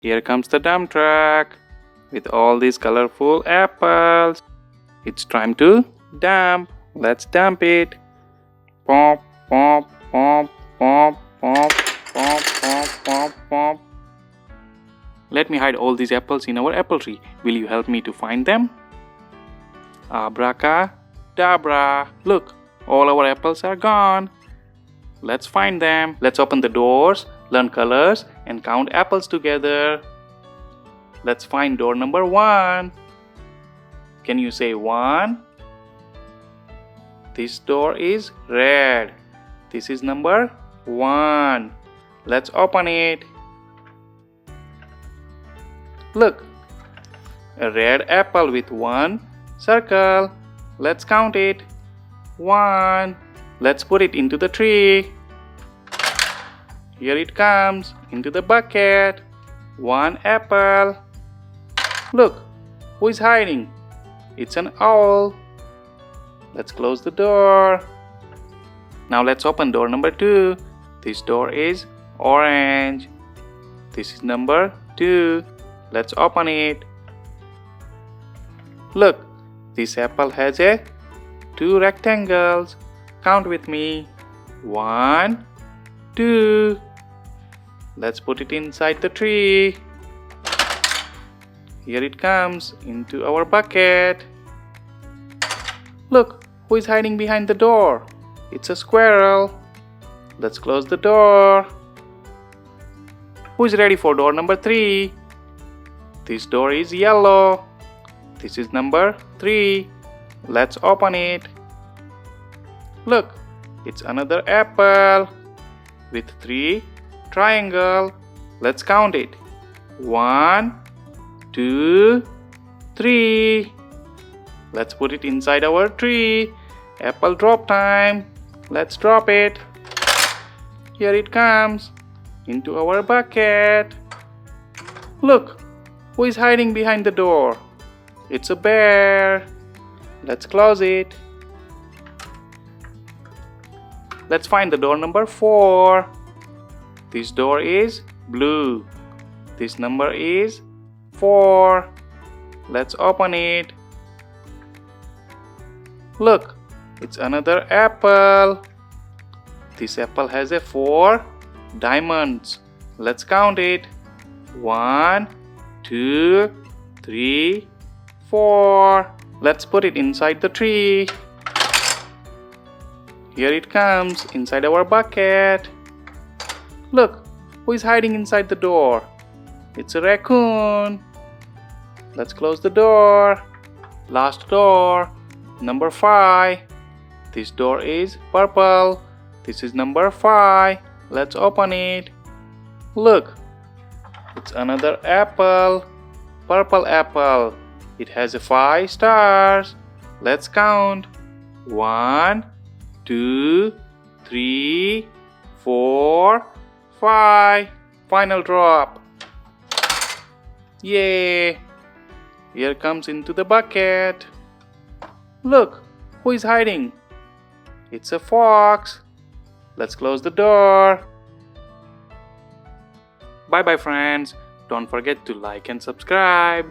Here comes the dump truck with all these colorful apples. It's time to dump. Let's dump it. Pop, pop, pop, pop, pop, pop, pop, pop, pop. Let me hide all these apples in our apple tree. Will you help me to find them? Abracadabra. Look, all our apples are gone. Let's find them. Let's open the doors, learn colors, and count apples together. Let's find door number 1. Can you say 1? This door is red. This is number 1. Let's open it. Look, a red apple with 1 circle. Let's count it. 1. Let's put it into the tree. Here it comes into the bucket. 1 apple. Look, who is hiding? It's an owl. Let's close the door. Now let's open door number 2. This door is orange. This is number 2. Let's open it. Look, this apple has 2 rectangles. Count with me. 1, 2. Let's put it inside the tree. Here it comes into our bucket. Look, who is hiding behind the door? It's a squirrel. Let's close the door. Who is ready for door number 3? This door is yellow. This is number 3. Let's open it. Look, it's another apple with 3 triangles. Let's count it. 1, 2, 3. Let's put it inside our tree. Apple drop time. Let's drop it. Here it comes into our bucket. Look, who is hiding behind the door? It's a bear. Let's close it. Let's find the door number 4. This door is blue. This number is 4. Let's open it. Look, it's another apple. This apple has 4 diamonds. Let's count it. 1, 2, 3, 4. Let's put it inside the tree. Here it comes inside our bucket. Look, who is hiding inside the door? It's a raccoon. Let's close the door. Last door, number 5. This door is purple. This is number 5. Let's open it. Look, it's another apple. Purple apple. It has 5 stars. Let's count. 1, 2, 3, 4, 5. Final drop. Yay! Here comes into the bucket. Look, who is hiding? It's a fox. Let's close the door. Bye bye friends. Don't forget to like and subscribe.